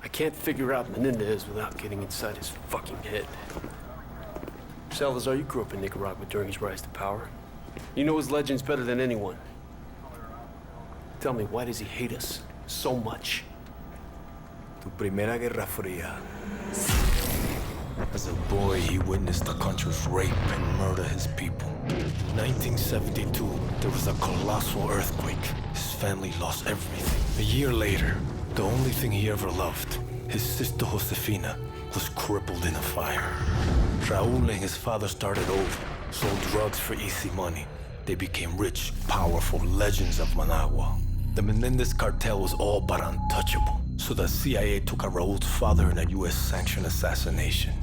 I can't figure out Menendez without getting inside his fucking head. Salazar, you grew up in Nicaragua during his rise to power. You know his legends better than anyone. Tell me, why does he hate us so much? Tu primera Guerra Fría. As a boy, he witnessed the country's rape and murder his people. In 1972, there was a colossal earthquake. His family lost everything. A year later, the only thing he ever loved, his sister Josefina, was crippled in a fire. Raúl and his father started over, sold drugs for easy money. They became rich, powerful legends of Managua. The Menendez cartel was all but untouchable, so the CIA took out Raúl's father in a US-sanctioned assassination.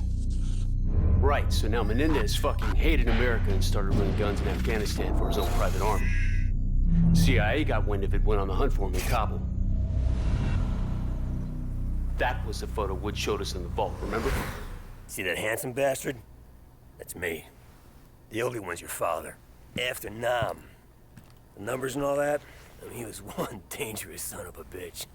Right, so now Menendez fucking hated America and started running guns in Afghanistan for his own private army. CIA got wind of it, went on the hunt for him in Kabul. That was the photo Wood showed us in the vault, remember? See that handsome bastard? That's me. The ugly one's your father. After Nam. The numbers and all that? I mean, he was one dangerous son of a bitch.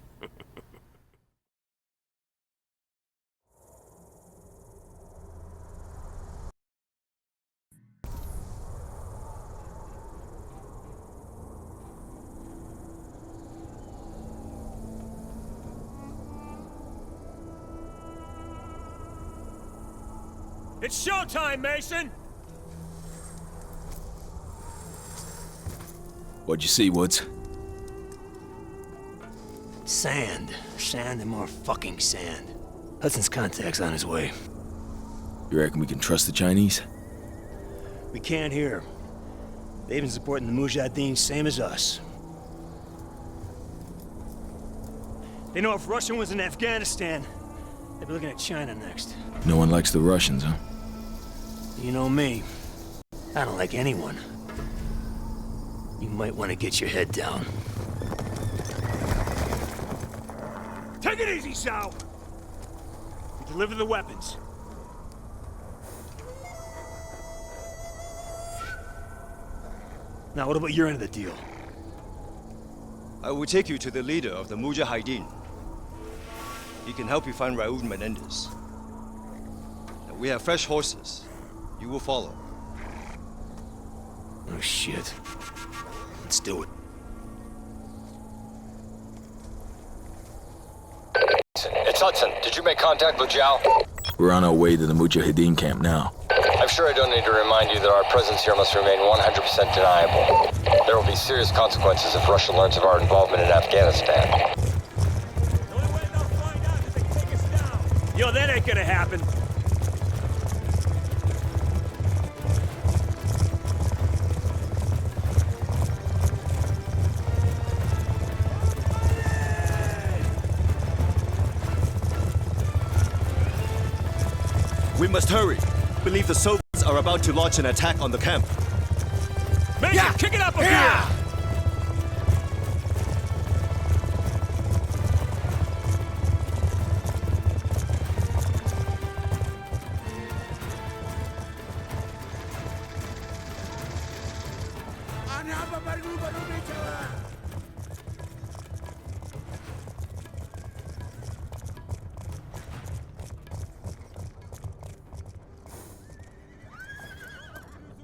It's showtime, Mason! What'd you see, Woods? Sand. Sand and more fucking sand. Hudson's contact's on his way. You reckon we can trust the Chinese? We can't hear. They've been supporting the Mujahideen same as us. They know if Russia was in Afghanistan, they'd be looking at China next. No one likes the Russians, huh? You know me. I don't like anyone. You might want to get your head down. Take it easy, Sal! We deliver the weapons. Now, what about your end of the deal? I will take you to the leader of the Mujahideen. He can help you find Raúl Menendez. Now, we have fresh horses. You will follow. Oh, shit. Let's do it. It's Hudson. Did you make contact with Zhao? We're on our way to the Mujahideen camp now. I'm sure I don't need to remind you that our presence here must remain 100% deniable. There will be serious consequences if Russia learns of our involvement in Afghanistan. The only way they'll find out is they take us down. Yo, that ain't gonna happen. We must hurry. Believe the Soviets are about to launch an attack on the camp. Mason, kick it up a bit!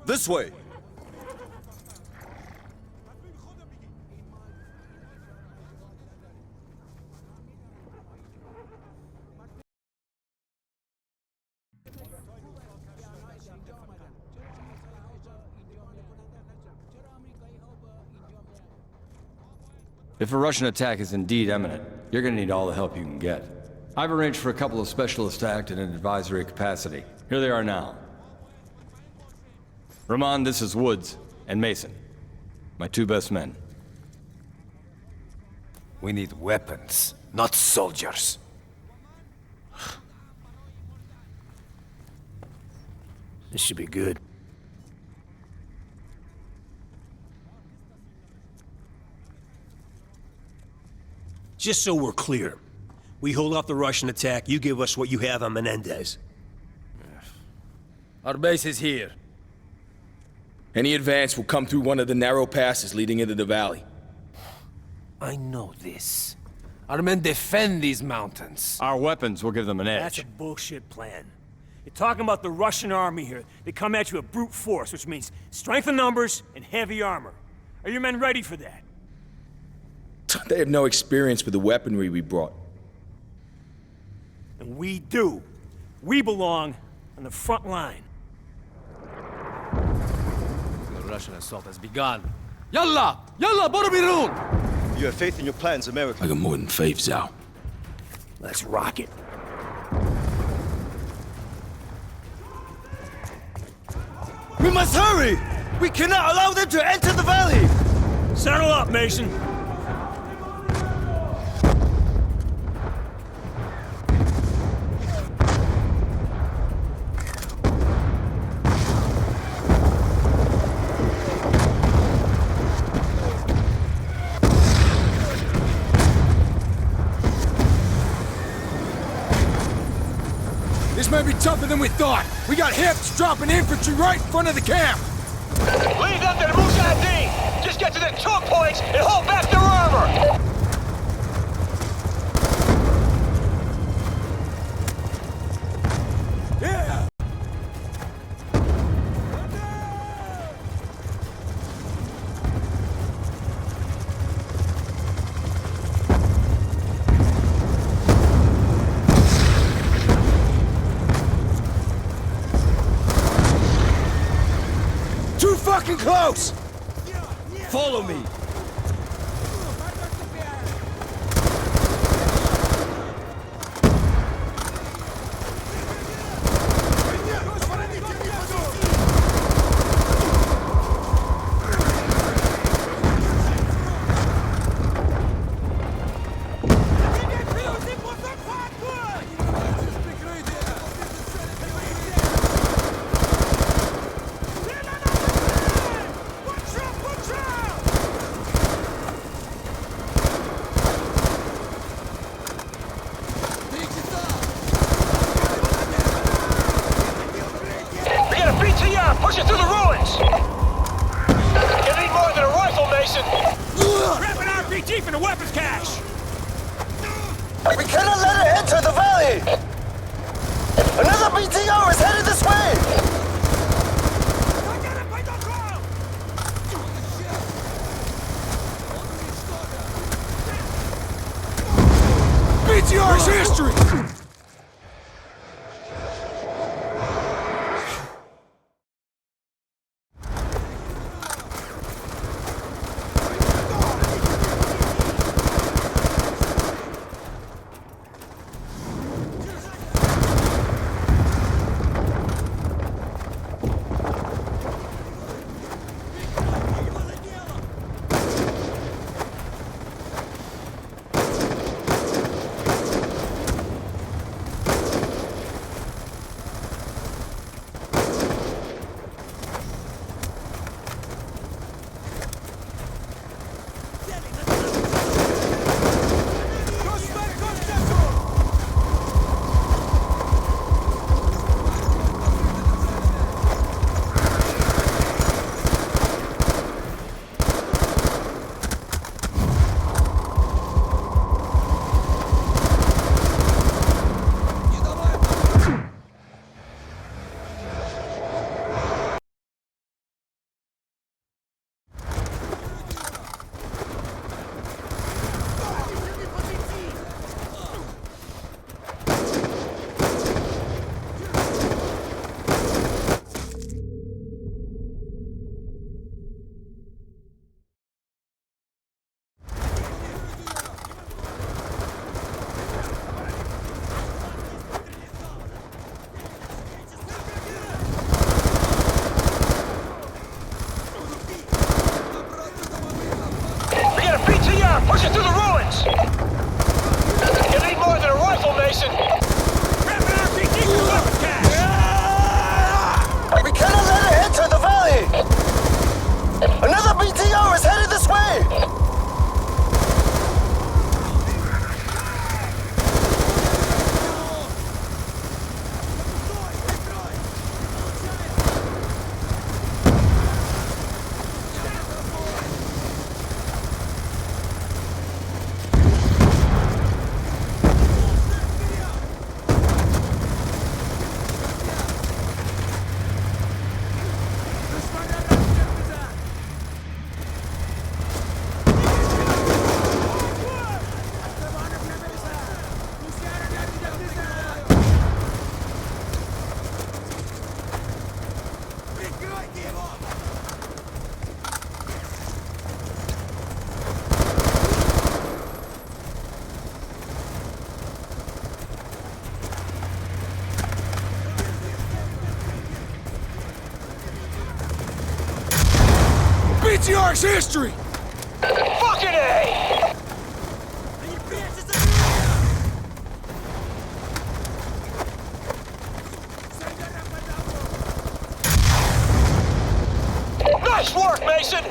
This way! If a Russian attack is indeed imminent, you're gonna need all the help you can get. I've arranged for a couple of specialists to act in an advisory capacity. Here they are now. Rahman, this is Woods, and Mason. My two best men. We need weapons, not soldiers. This should be good. Just so we're clear, we hold off the Russian attack, you give us what you have on Menendez. Our base is here. Any advance will come through one of the narrow passes leading into the valley. I know this. Our men defend these mountains. Our weapons will give them an That's edge. a bullshit plan. You're talking about the Russian army here. They come at you with brute force, which means strength in numbers and heavy armor. Are your men ready for that? They have no experience with the weaponry we brought. And we do. We belong on the front line. The Russian assault has begun. Yalla! Yalla, Boromirun! You have faith in your plans, America. I got more than faith, Zhao. Let's rock it. We must hurry! We cannot allow them to enter the valley! Settle up, Mason. This may be tougher than we thought. We got hips dropping infantry right in front of the camp. Lead them to the Mujahideen! Just get to the choke points and hold back their armor! Yeah! Too fucking close! Follow me! We got a BTR pushing through the ruins! You need more than a rifle, Mason! Grab an RPG from the weapons cache! We cannot let it enter the valley! Another BTR is headed this way! BTR's history! PTR's history! Fucking A! Nice work, Mason!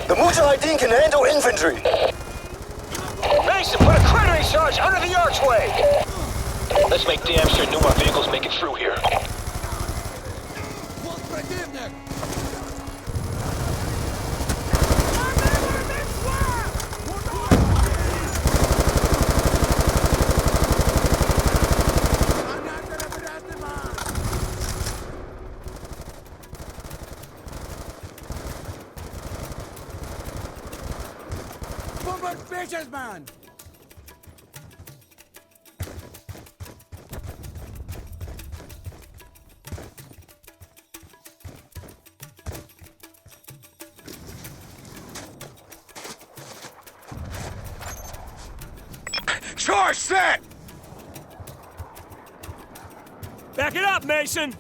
The Mujahideen can handle infantry. Mason, put a cratering charge under the archway! Let's make damn sure no more vehicles make it through here. Bitches, man! Charge set! Back it up, Mason!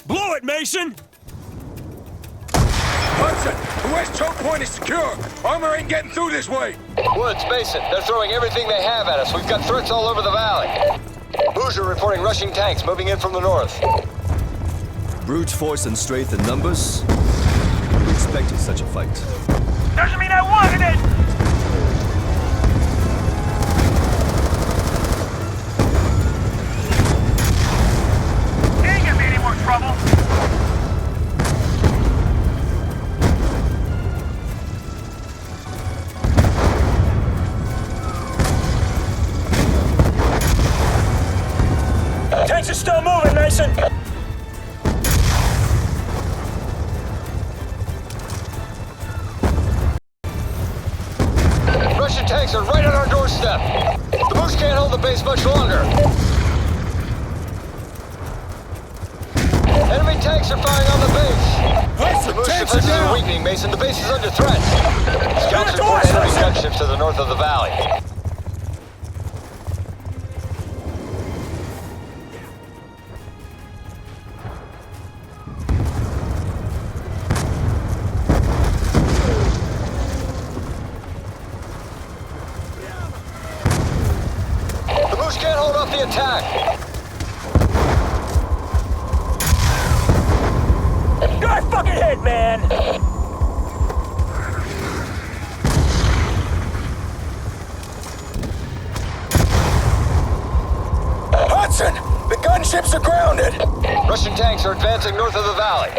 Blow it, Mason! Hudson, the west choke point is secure. Armor ain't getting through this way. Woods, Mason, they're throwing everything they have at us. We've got threats all over the valley. Hoosier reporting rushing tanks moving in from the north. Brute force and strength in numbers? We expected such a fight. Doesn't mean I wanted it! Ain't gonna be any more trouble. Tanks are still moving, Mason! Russian tanks are right on our doorstep. The Moose can't hold the base much longer. Enemy tanks are firing on the base. The Moose defenses are weakening, Mason. The base is under threat. Scouts report enemy gunships to the north of the valley. The Moose can't hold off the attack. Guy fucking hit, man! Hudson, the gunships are grounded. Russian tanks are advancing north of the valley.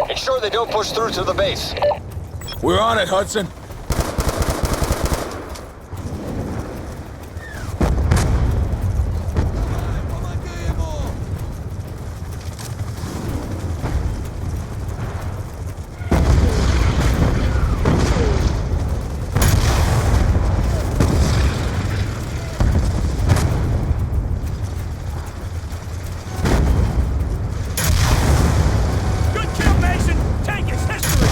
Ensure they don't push through to the base. We're on it, Hudson. Good kill, Mason! Tank is history!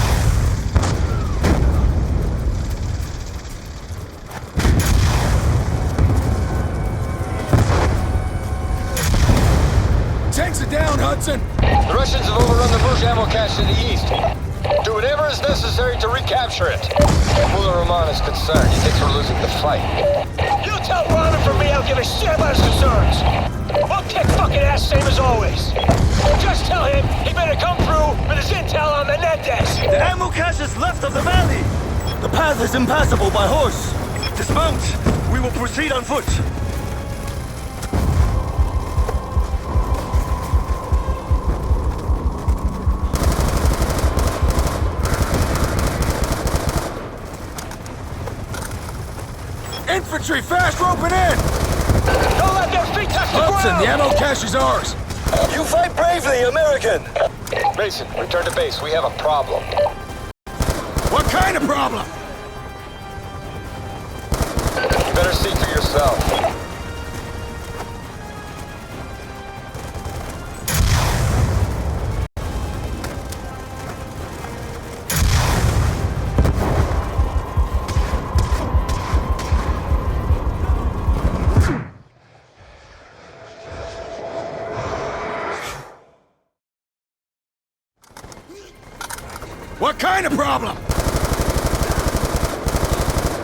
Tanks are down, Hudson. The Russians have overrun the Bush ammo cache to the east. Do whatever is necessary to recapture it. Mullah Rahman is concerned. He thinks we're losing the fight. You tell Rahman from me I'll give a shit about his concerns. We'll kick fucking ass same as always. Just tell him he better come through with his intel on Menendez. The ammo cache is left of the valley. The path is impassable by horse. Dismount. We will proceed on foot. Infantry, fast roping in! Don't let their feet touch the Hudson, ground! the ammo cache is ours. You fight bravely, American. Mason, return to base. We have a problem. What kind of problem? You better see for yourself. What kind of problem?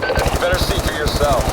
You better see for yourself.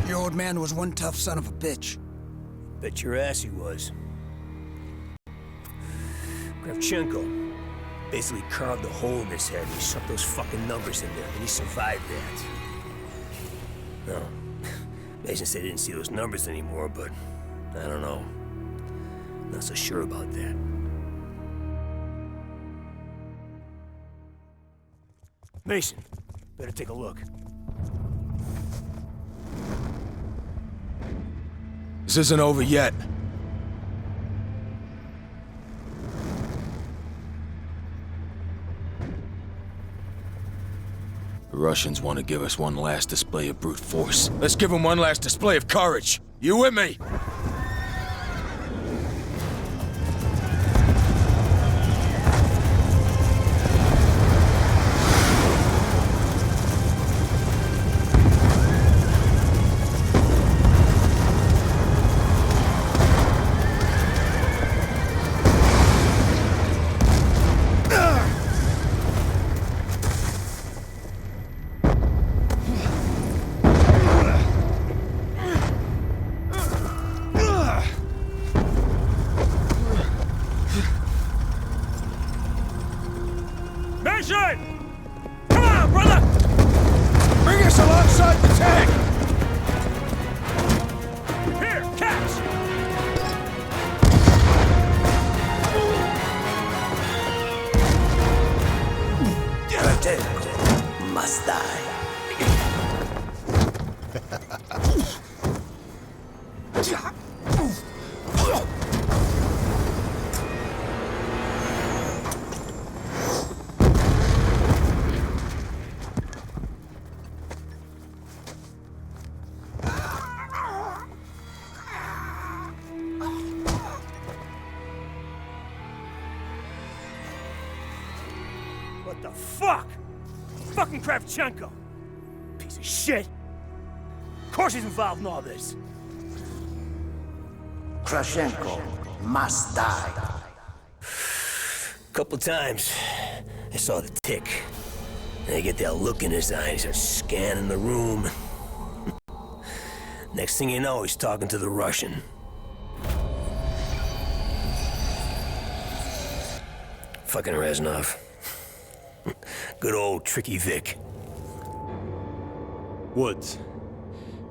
Your old man was one tough son of a bitch. Bet your ass he was. Kravchenko basically carved a hole in his head and he shoved those fucking numbers in there, and he survived that. No. Mason said he didn't see those numbers anymore, but I don't know. Not so sure about that. Mason, better take a look. This isn't over yet. The Russians want to give us one last display of brute force. Let's give them one last display of courage. You with me? Come on, brother! Bring us alongside the tank! Here, catch! Kravchenko must die. What the fuck? Fucking Kravchenko! Piece of shit! Of course he's involved in all this! Kravchenko must die. Couple times, I saw the tick. And I get that look in his eye, he starts scanning the room. Next thing you know, he's talking to the Russian. Fucking Reznov. Good old Tricky Vic. Woods.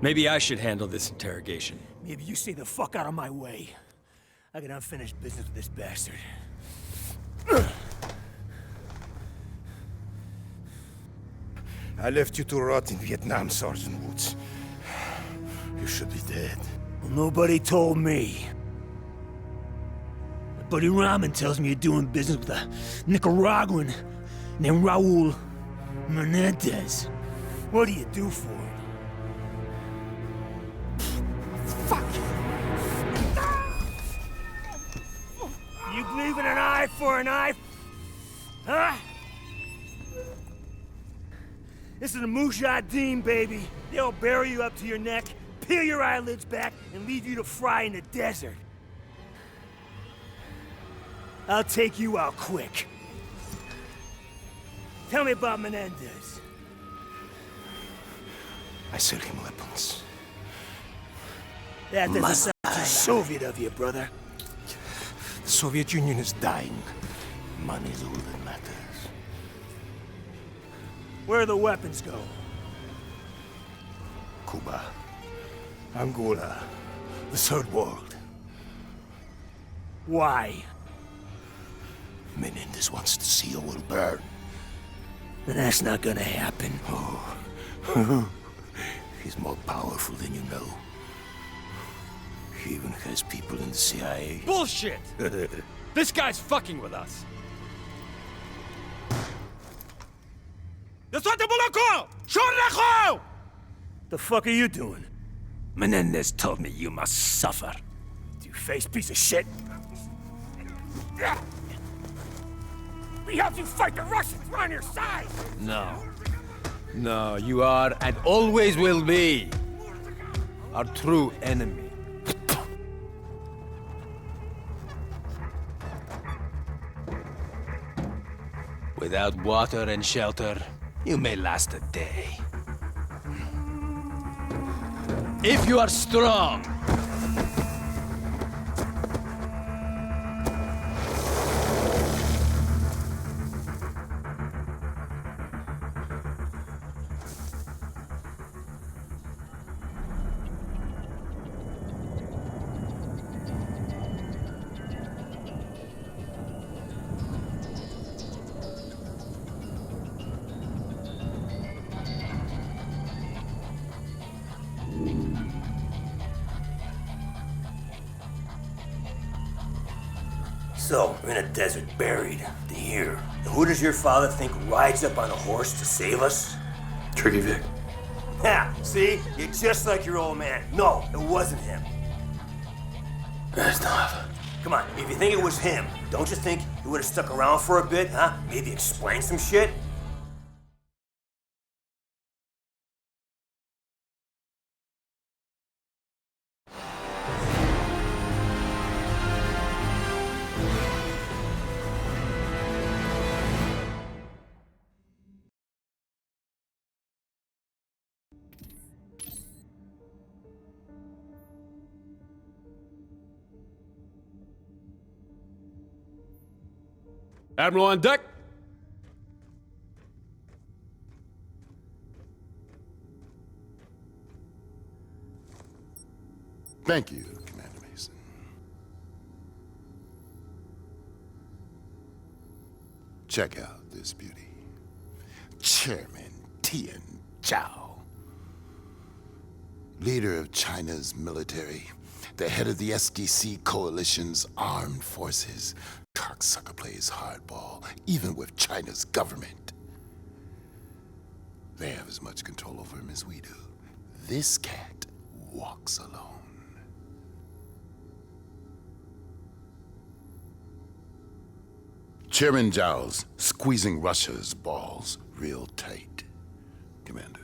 Maybe I should handle this interrogation. Maybe you stay the fuck out of my way. I got unfinished business with this bastard. I left you to rot in Vietnam, Sergeant Woods. You should be dead. Well, nobody told me. My buddy Rahman tells me you're doing business with a Nicaraguan named Raul Menendez. What do you do for him? Fuck! You believe in an eye for an eye? Huh? This is a Mujahideen, baby. They'll bury you up to your neck, peel your eyelids back, and leave you to fry in the desert. I'll take you out quick. Tell me about Menendez. I sell him weapons. That doesn't sound too Messiah. Soviet of you, brother. The Soviet Union is dying. Money's all that matters. Where do the weapons go? Cuba, Angola, the Third World. Why? Menendez wants to see the world burn. That's not gonna happen. Oh. He's more powerful than you know. He even has people in the CIA. Bullshit! This guy's fucking with us. The fuck are you doing? Menendez told me you must suffer. You face piece of shit. We helped you fight the Russians. We're on your side. No. No, you are and always will be our true enemy. Without water and shelter, you may last a day. If you are strong, So, we're in a desert, buried, to here. And who does your father think rides up on a horse to save us? Tricky Vic. Ha! See? You're just like your old man. No, it wasn't him. That's not. Come on, if you think it was him, don't you think he would have stuck around for a bit, huh? Maybe explain some shit? Admiral on deck. Thank you, Commander Mason. Check out this beauty. Chairman Tian Zhao. Leader of China's military. The head of the SDC coalition's armed forces. Cocksucker plays hardball, even with China's government. They have as much control over him as we do. This cat walks alone. Chairman Zhao's squeezing Russia's balls real tight, Commander.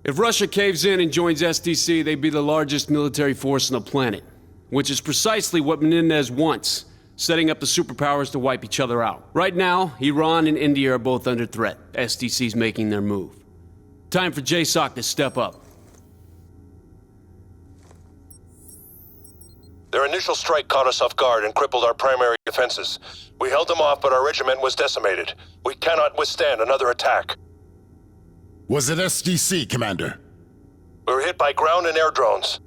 If Russia caves in and joins SDC, they'd be the largest military force on the planet, which is precisely what Menendez wants, setting up the superpowers to wipe each other out. Right now, Iran and India are both under threat. SDC's making their move. Time for JSOC to step up. Their initial strike caught us off guard and crippled our primary defenses. We held them off, but our regiment was decimated. We cannot withstand another attack. Was it SDC, Commander? We were hit by ground and air drones.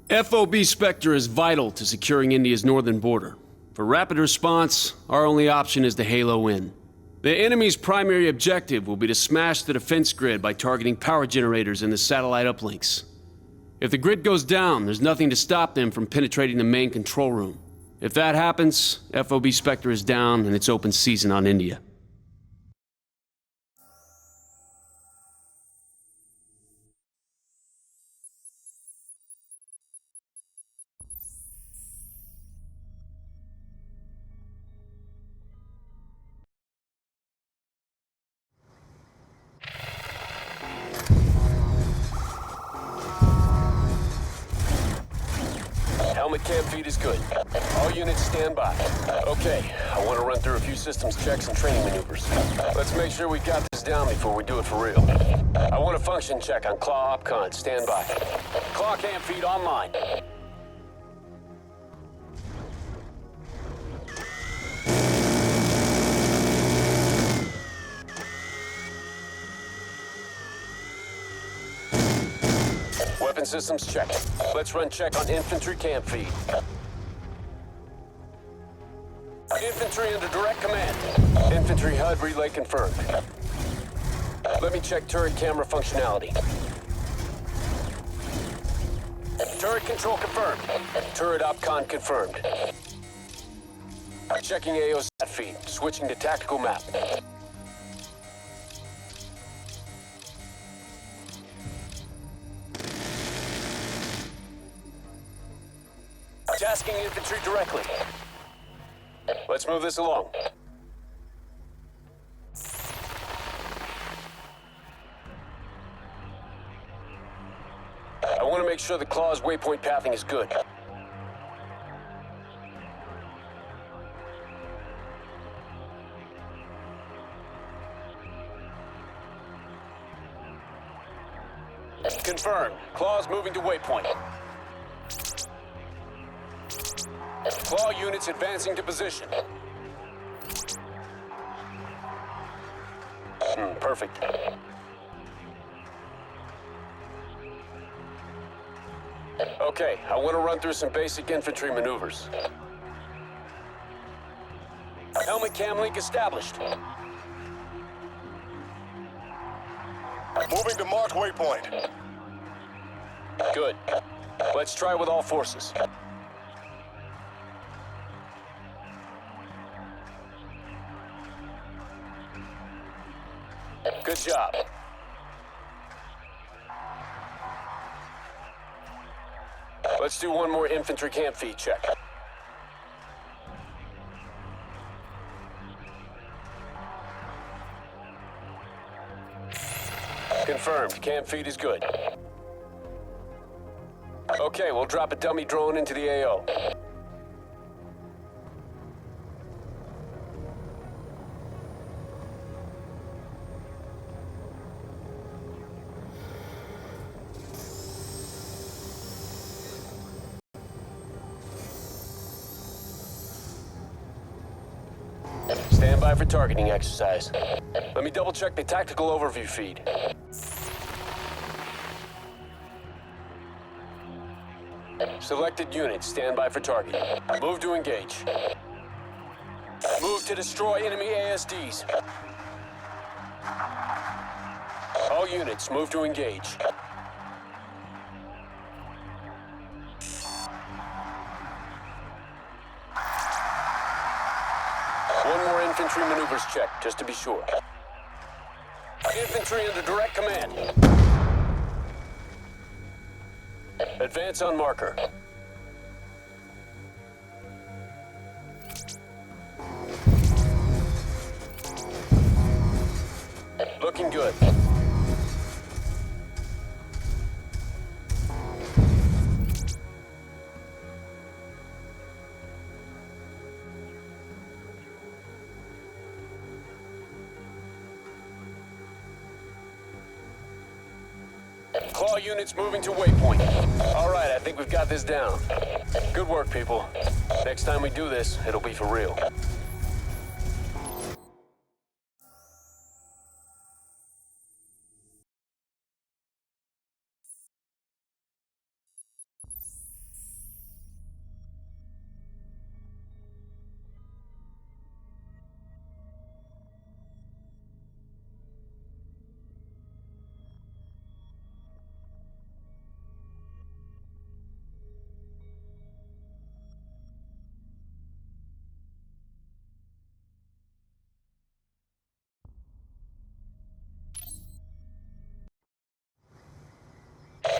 FOB Spectre is vital to securing India's northern border. For rapid response, our only option is to halo in. The enemy's primary objective will be to smash the defense grid by targeting power generators and the satellite uplinks. If the grid goes down, there's nothing to stop them from penetrating the main control room. If that happens, FOB Spectre is down and it's open season on India. Helmet cam feed is good. All units stand by. Okay, I want to run through a few systems checks and training maneuvers. Let's make sure we got this this down before we do it for real. I want a function check on Claw Opcon. Stand by. Claw cam feed online. Weapon systems checked. Let's run check on infantry cam feed. Infantry under direct command. Infantry HUD relay confirmed. Let me check turret camera functionality. Turret control confirmed. Turret Opcon confirmed. Checking AOSAT feed. Switching to tactical map. Tasking infantry directly. Let's move this along. I want to make sure the Claw's waypoint pathing is good. Confirmed. Claw's moving to waypoint. Claw units advancing to position. Perfect. Okay, I want to run through some basic infantry maneuvers. Helmet cam link established. Moving to marked waypoint. Good. Let's try with all forces. Good job. Let's do one more infantry camp feed check. Confirmed. Camp feed is good. Okay, we'll drop a dummy drone into the AO. Stand by for targeting exercise. Let me double check the tactical overview feed. Selected units, stand by for target. Move to engage. Move to destroy enemy ASDs. All units, move to engage. One more infantry maneuvers check, just to be sure. Infantry under direct command. Advance on marker. Looking good. Claw units moving to waypoint. All right, I think we've got this down. Good work, people. Next time we do this, it'll be for real.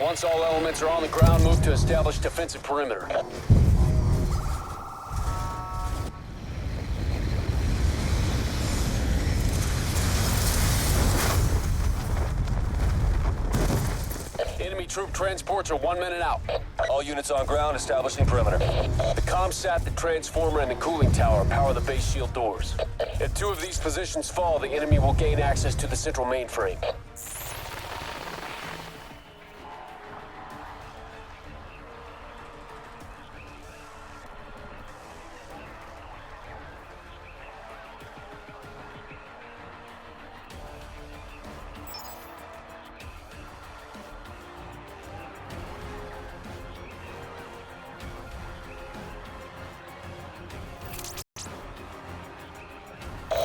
Once all elements are on the ground, move to establish defensive perimeter. Enemy troop transports are 1 minute out. All units on ground, establishing perimeter. The ComSat, the transformer, and the cooling tower power the base shield doors. If 2 of these positions fall, the enemy will gain access to the central mainframe.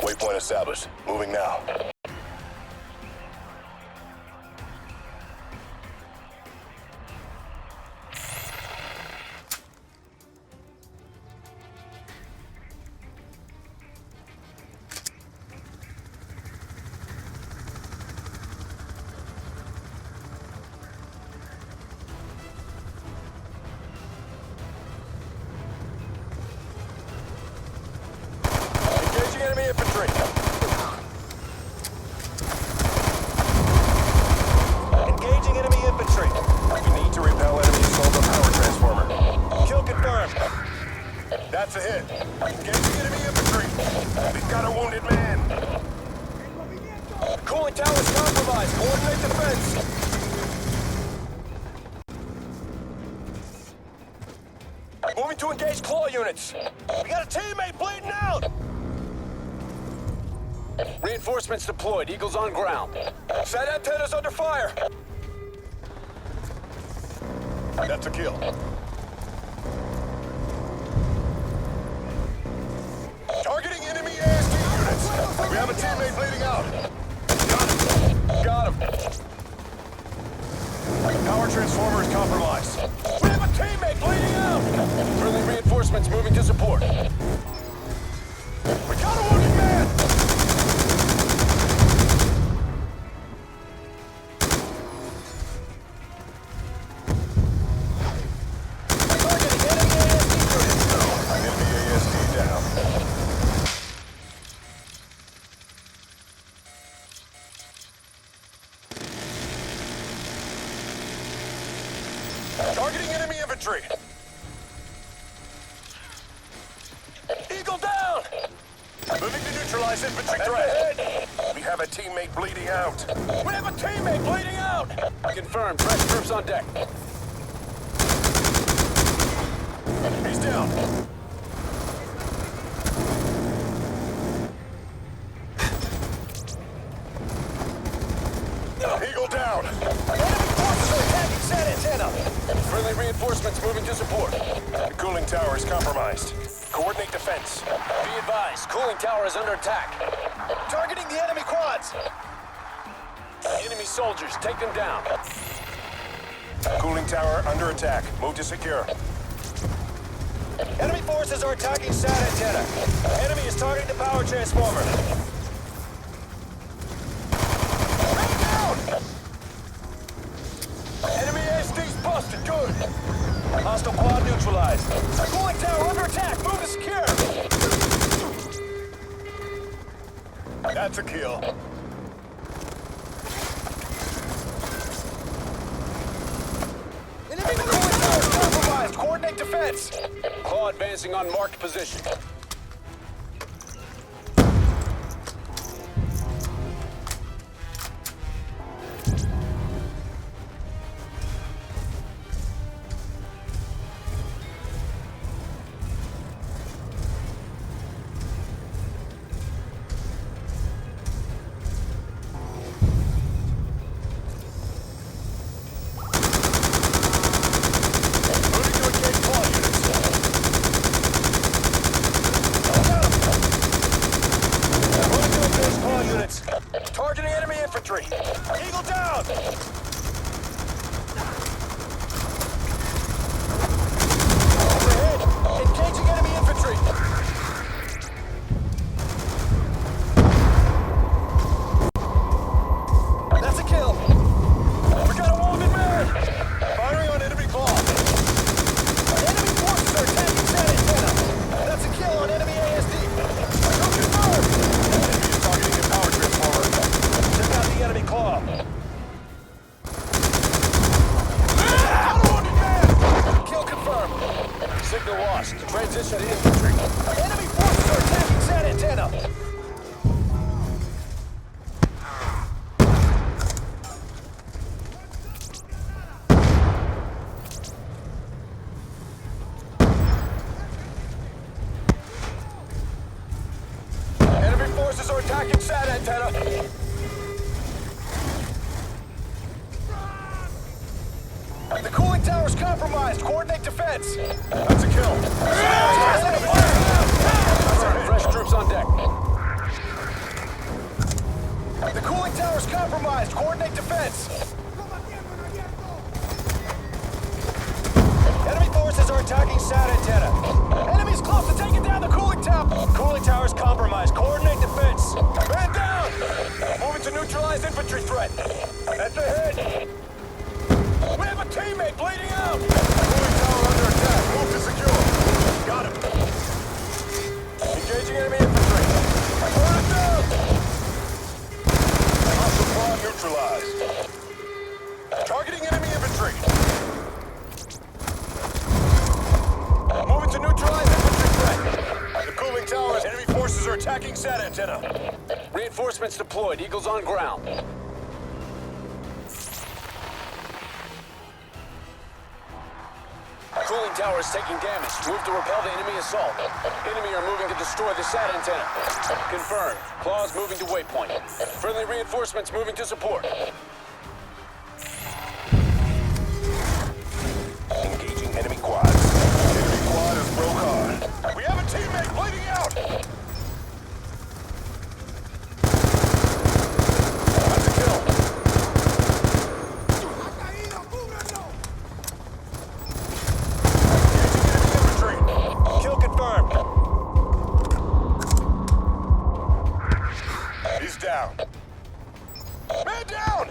Waypoint established. Moving now. Engaging enemy infantry. Engaging enemy infantry. We need to repel enemy assault on power transformer. Kill confirmed. That's a hit. Engaging enemy infantry. We've got a wounded man. Cooling tower's compromised. Coordinate defense. Moving to engage claw units. We got a teammate bleeding out. Reinforcements deployed. Eagles on ground. Sat antennas under fire. That's a kill. Targeting enemy ASD units. We have a teammate bleeding out. Got him. Power transformer is compromised. We have a teammate bleeding out. Friendly reinforcements moving to support. We got a wounded man. Targeting enemy ASD units. Enemy ASD down. Targeting enemy infantry. Eagle down. Moving to neutralize infantry threat. We have a teammate bleeding out. We have a teammate bleeding out. Confirmed. Fresh troops on deck. He's down. Eagle down. Enemy forces are attacking Sat antenna. Friendly reinforcements moving to support. The cooling tower is compromised. Coordinate defense. Be advised, cooling tower is under attack. Targeting the enemy quads. Enemy soldiers, take them down. Cooling tower under attack. Move to secure. Enemy forces are attacking Sat antenna. Enemy is targeting the power transformer. Man down! Enemy ASD's busted. Good. Hostile quad neutralized. Cooling tower under attack. Move to secure. That's a kill. Enemy cooling tower compromised. Coordinate defense. Claw advancing on marked position. Moving to engage claw units. Signal lost. Transition to infantry. Enemy forces are attacking San Antenna. Enemy forces are attacking San Antenna. The cooling tower's compromised. Coordinate defense. That's a kill. Fresh troops on deck. The cooling tower's compromised. Coordinate defense. Enemy forces are attacking San Antenna. Enemies close to taking down the cooling tower. Cooling tower's compromised. Coordinate defense. Man down! Moving to neutralize infantry threat. That's ahead. We have a teammate bleeding out! Cooling tower under attack. Move to secure. Got him. Engaging enemy infantry. Burn it down! Hostile squad neutralized. Targeting enemy infantry. Moving to neutralize infantry threat. The cooling towers. Enemy forces are attacking San Antenna. Reinforcements deployed. Eagles on ground. Cooling tower is taking damage. Move to repel the enemy assault. Enemy are moving to destroy the SAT antenna. Confirmed. Claws moving to waypoint. Friendly reinforcements moving to support. Engaging enemy quads. Enemy quad is broke on. We have a teammate bleeding out! That's a kill. Kill confirmed. He's down. Man down!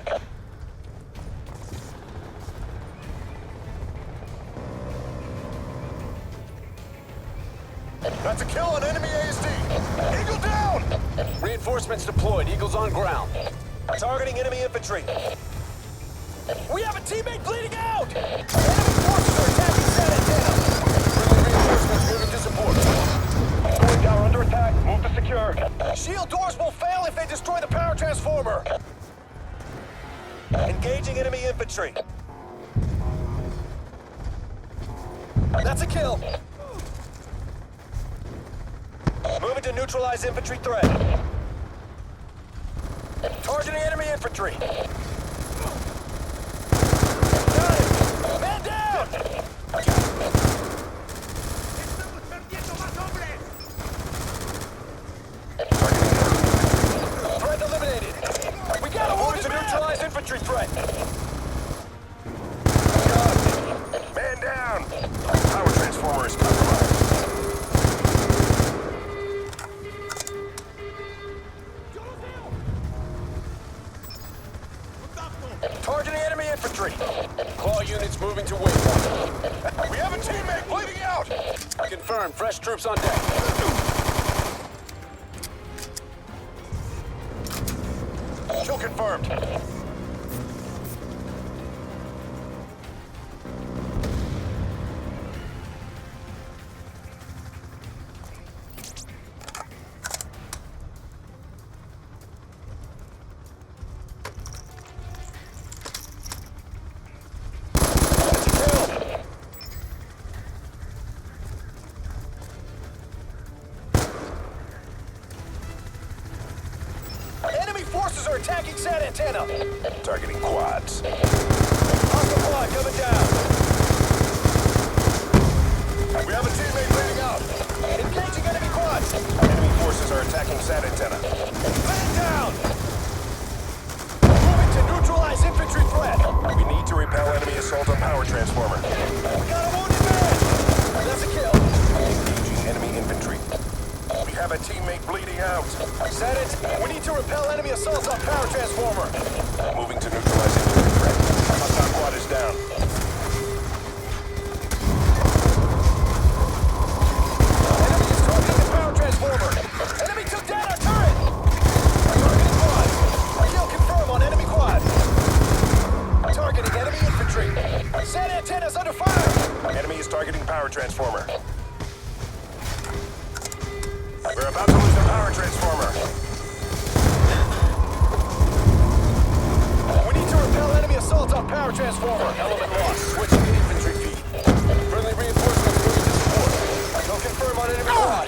That's a kill on enemy ASD. Eagle down! Reinforcements deployed. Eagles on ground. Targeting enemy infantry. We have a teammate bleeding out! Enemy forces are attacking San Antenna. Reinforcements moving to support. Cooling tower under attack. Move to secure. Shield doors will fail if they destroy the power transformer. Engaging enemy infantry. That's a kill. Moving to neutralize infantry threat. Targeting enemy infantry. Got him! Man down! Threat eliminated. We got a wounded to neutralize infantry threat. Got him. Man down. Power transformer is compromised. Targeting enemy infantry. Claw units moving to waypoint. We have a teammate bleeding out. Confirmed. Fresh troops on deck. Kill confirmed. Forces are attacking San Antenna. Targeting quads. Hostile quad coming down. We have a teammate bleeding out. Engaging enemy quads. Enemy forces are attacking San Antenna. Man down! Moving to neutralize infantry threat. We need to repel enemy assault on power transformer. We got a wounded man! That's a kill. Engaging enemy infantry. We have a teammate bleeding out. Said it. We need to repel enemy assaults on power transformer. Moving to neutralize infantry threat. Hostile quad is down. Enemy is targeting the power transformer. Enemy took down our turret. Targeting quad. Kill confirm on enemy quad. Targeting enemy infantry. San Antenna Antenna's under fire! Enemy is targeting power transformer. We're about to lose the power transformer. We need to repel enemy assault on power transformer. Element lost. Switching to infantry feed. Friendly reinforcements moving to support. No confirm on enemy quad.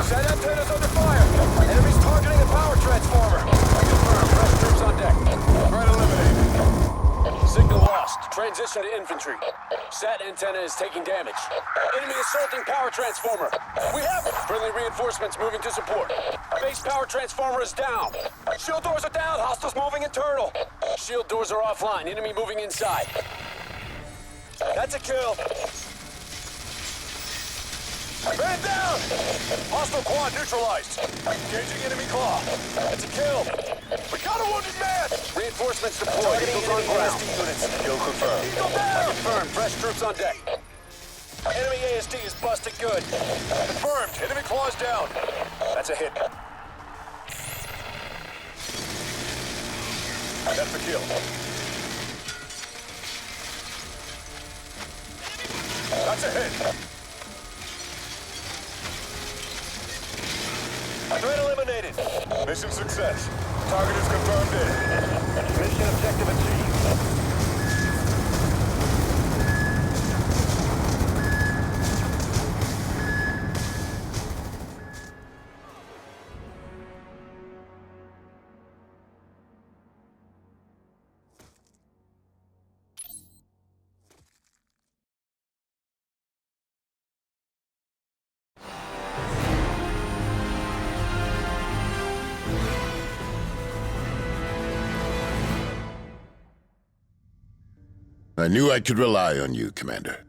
Set antennas under fire. Enemy's targeting a power transformer. Confirm. Fresh troops on deck. Threat eliminated. Signal lost. Transition to infantry. Sat antenna is taking damage. Enemy assaulting power transformer. We have it. Friendly reinforcements moving to support. Base power transformer is down. Shield doors are down. Hostiles moving internal. Shield doors are offline. Enemy moving inside. That's a kill. Man down! Hostile quad neutralized. Engaging enemy claw. That's a kill. We got a wounded man! Reinforcements deployed. Eagles on ground. ASD units. Kill confirmed. Eagle down! Confirmed. Fresh troops on deck. Enemy ASD is busted good. Confirmed. Enemy claws down. That's a hit. That's the kill. That's a hit. Threat eliminated. Mission success. Target is confirmed in. Mission objective achieved. I knew I could rely on you, Commander.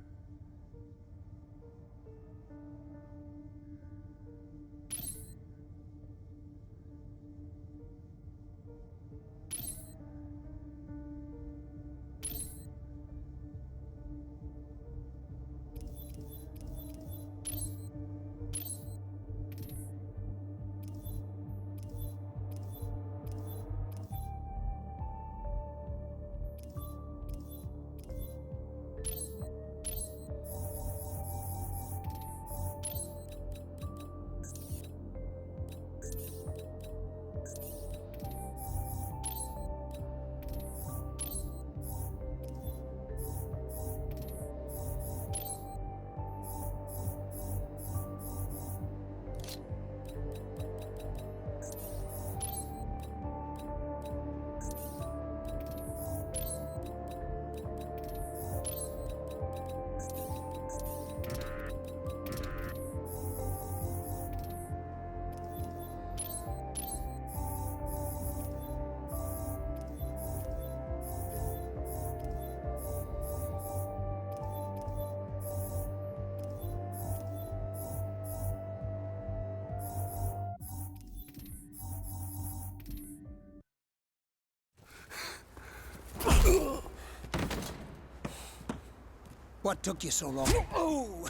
What took you so long? Oh!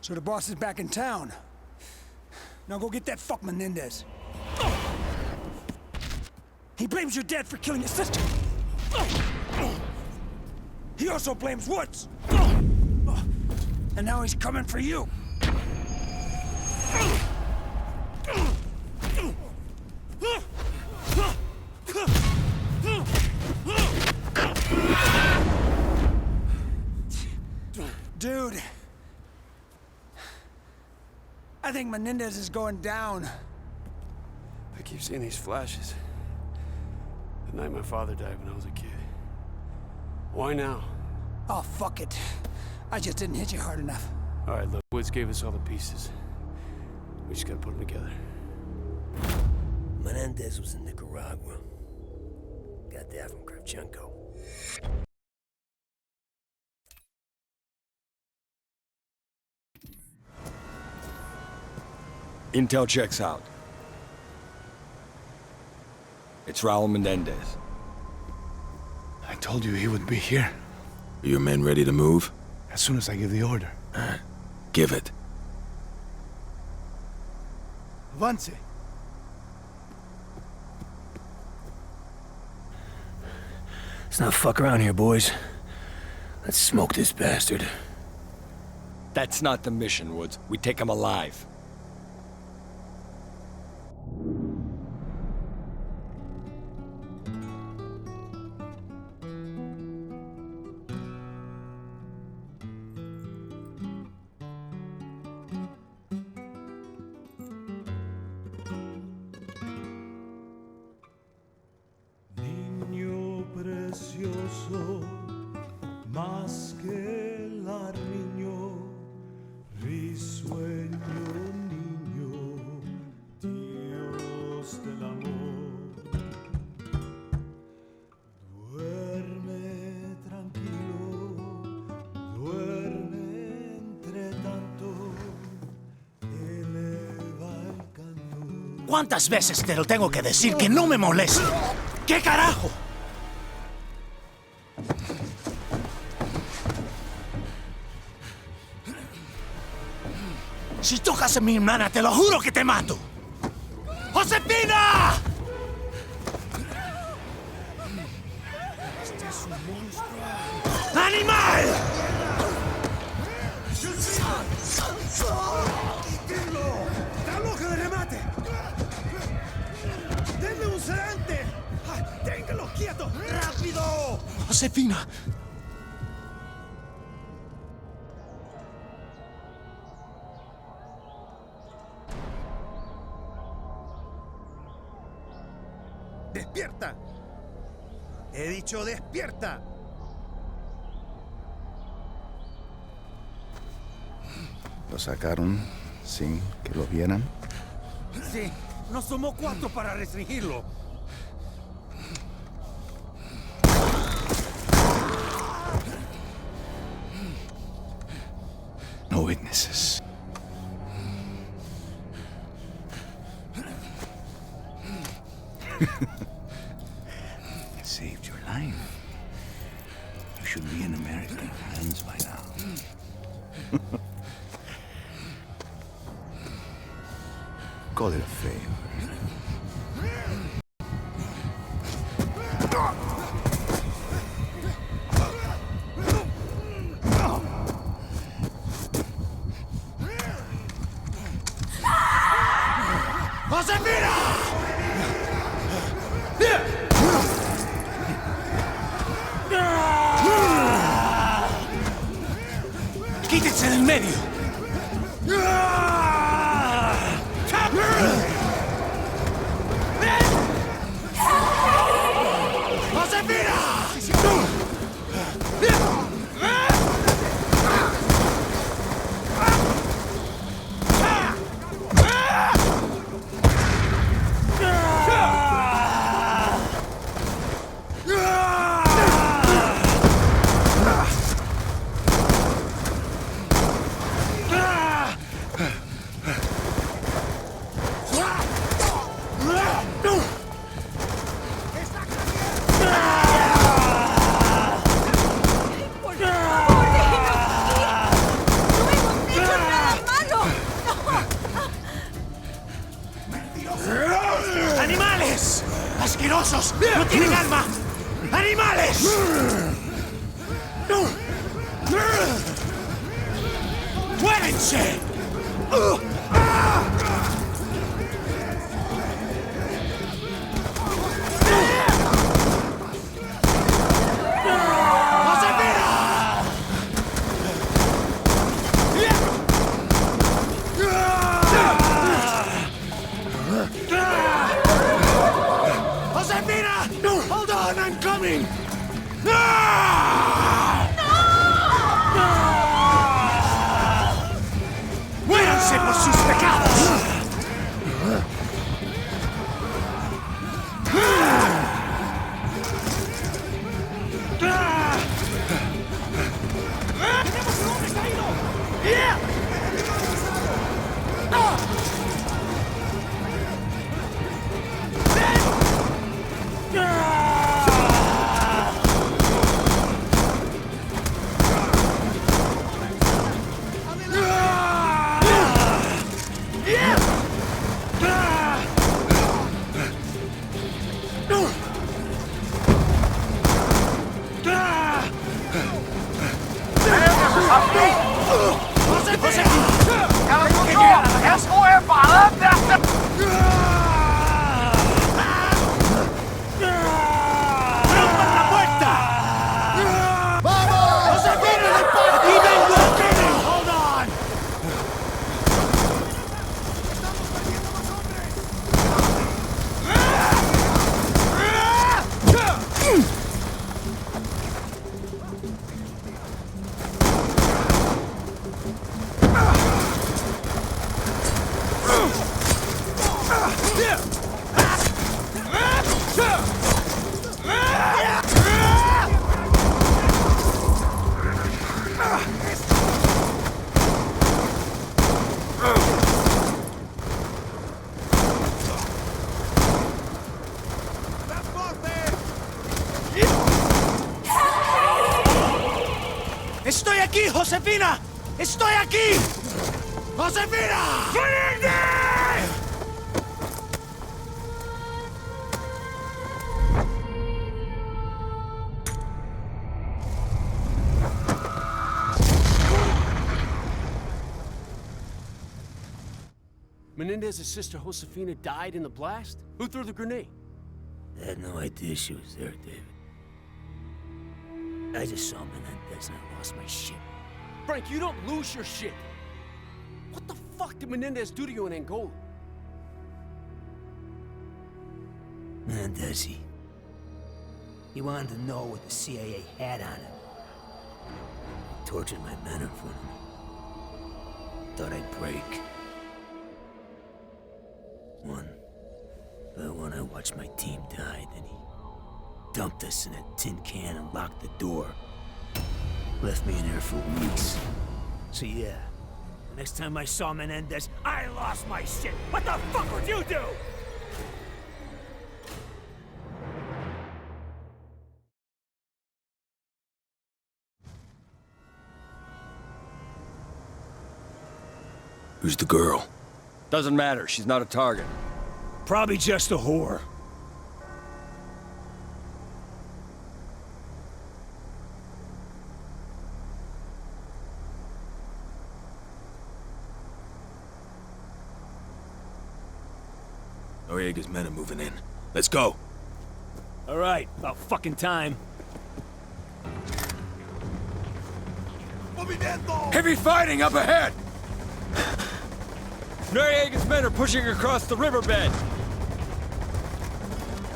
So the boss is back in town. Now go get that fuck Menendez. He blames your dad for killing his sister. He also blames Woods. And now he's coming for you. Dude, I think Menendez is going down. I keep seeing these flashes. The night my father died when I was a kid. Why now? Oh, fuck it. I just didn't hit you hard enough. All right, look, Woods gave us all the pieces. We just gotta put them together. Menendez was in Nicaragua. Got that from Kravchenko. Intel checks out. It's Raul Menendez. I told you he would be here. Are your men ready to move? As soon as I give the order. Give it. Avance. Let's not fuck around here, boys. Let's smoke this bastard. That's not the mission, Woods. We take him alive. Niño precioso, más que el niño, risueño niño, Dios del amor. Duerme tranquilo, duerme entre tanto, eleva el canto. ¿Cuántas veces te lo tengo que decir que no me moleste? ¿Qué carajo? Si tocas a mi hermana, te lo juro que te mato. ¡Josefina! Este es un monstruo. ¡Animal! ¡Está loca de remate! ¡Denle un sedante! ¡Téngalo quieto! ¡Rápido! Josefina. ¡Despierta! He dicho despierta. ¿Lo sacaron sin que lo vieran? Sí, nos tomó 4 para restringirlo. No witnesses. Saved your life. You should be in American hands by now. Call it a favor. ¡Quítense del medio! ¡Animales! ¡Asquerosos! ¡No tienen alma! ¡Animales! ¡Muérense! ¡Josefina! No! ¡Hold on! I'm coming! ¡Muéranse por sus ¡Estoy aquí, Josefina! ¡Estoy aquí! ¡Josefina! ¡Menéndez! Menendez's sister Josefina died in the blast? Who threw the grenade? I had no idea she was there, David. I just saw Menendez and I lost my shit. Frank, you don't lose your shit. What the fuck did Menendez do to you in Angola? Menendez, he wanted to know what the CIA had on him. He tortured my men in front of me. Thought I'd break. When I watched my team die, then he dumped us in a tin can and locked the door. Left me in there for weeks. So yeah, the next time I saw Menendez, I lost my shit. What the fuck would you do? Who's the girl? Doesn't matter, she's not a target. Probably just a whore. Noriega's men are moving in. Let's go. All right, about fucking time. Heavy fighting up ahead! Noriega's men are pushing across the riverbed.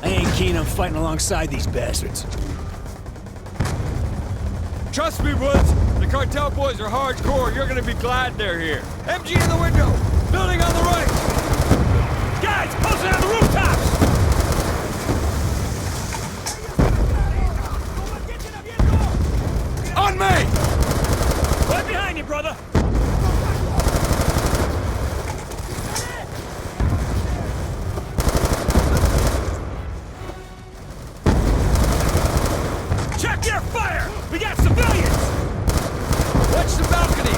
I ain't keen on fighting alongside these bastards. Trust me, Woods. The cartel boys are hardcore. You're gonna be glad they're here. MG in the window. Building on the right. Guys, posted on the rooftops! On me! Right behind you, brother! Check your fire! We got civilians! Watch the balconies!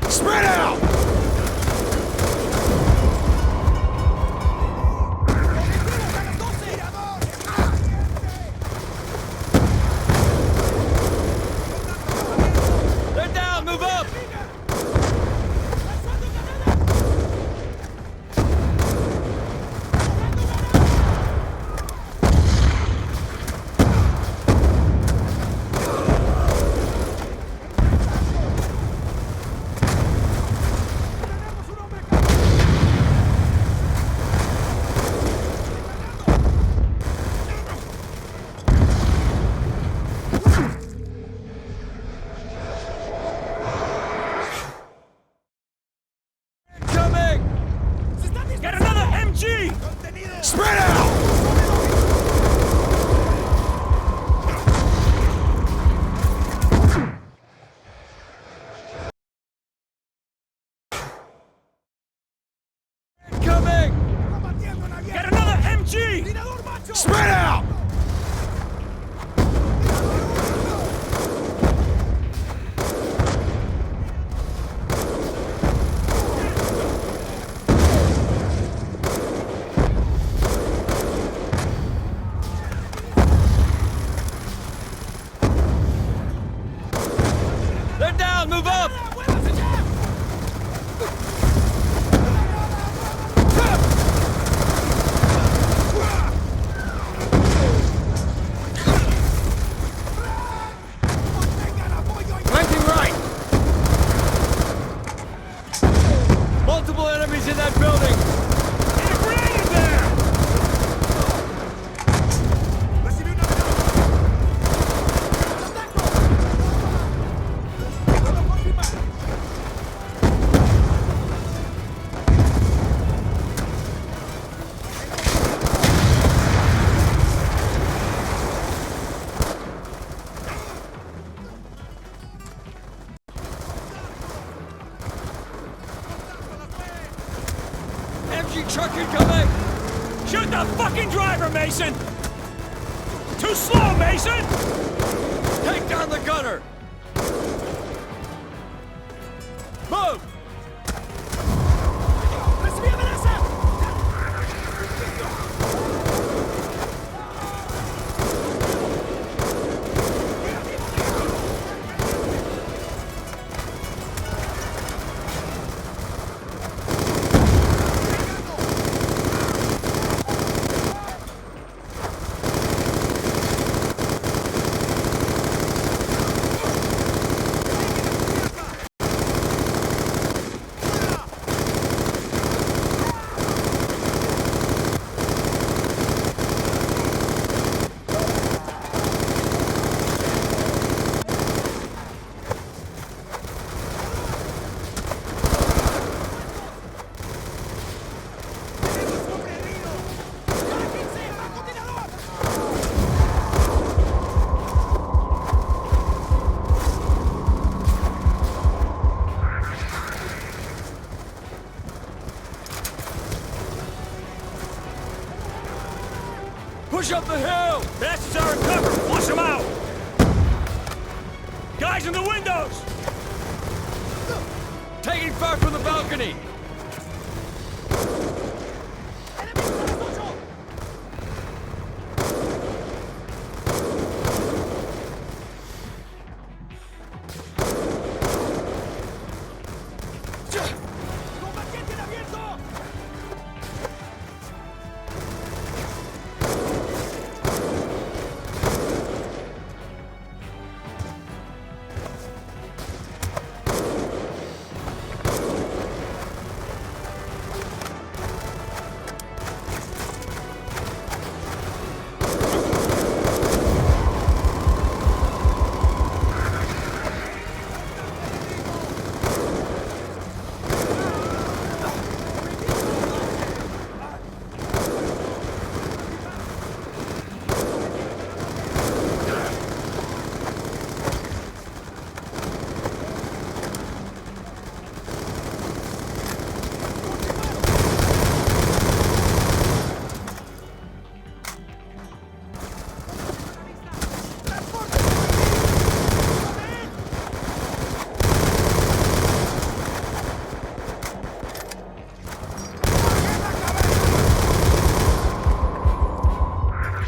Spread out! They're down! Move up! truck incoming! Shoot the fucking driver, Mason! Too slow, Mason! Take down the gunner! Move! Push up the hill! Bastards are in cover! Flush them out! Guys in the windows! Taking fire from the balcony!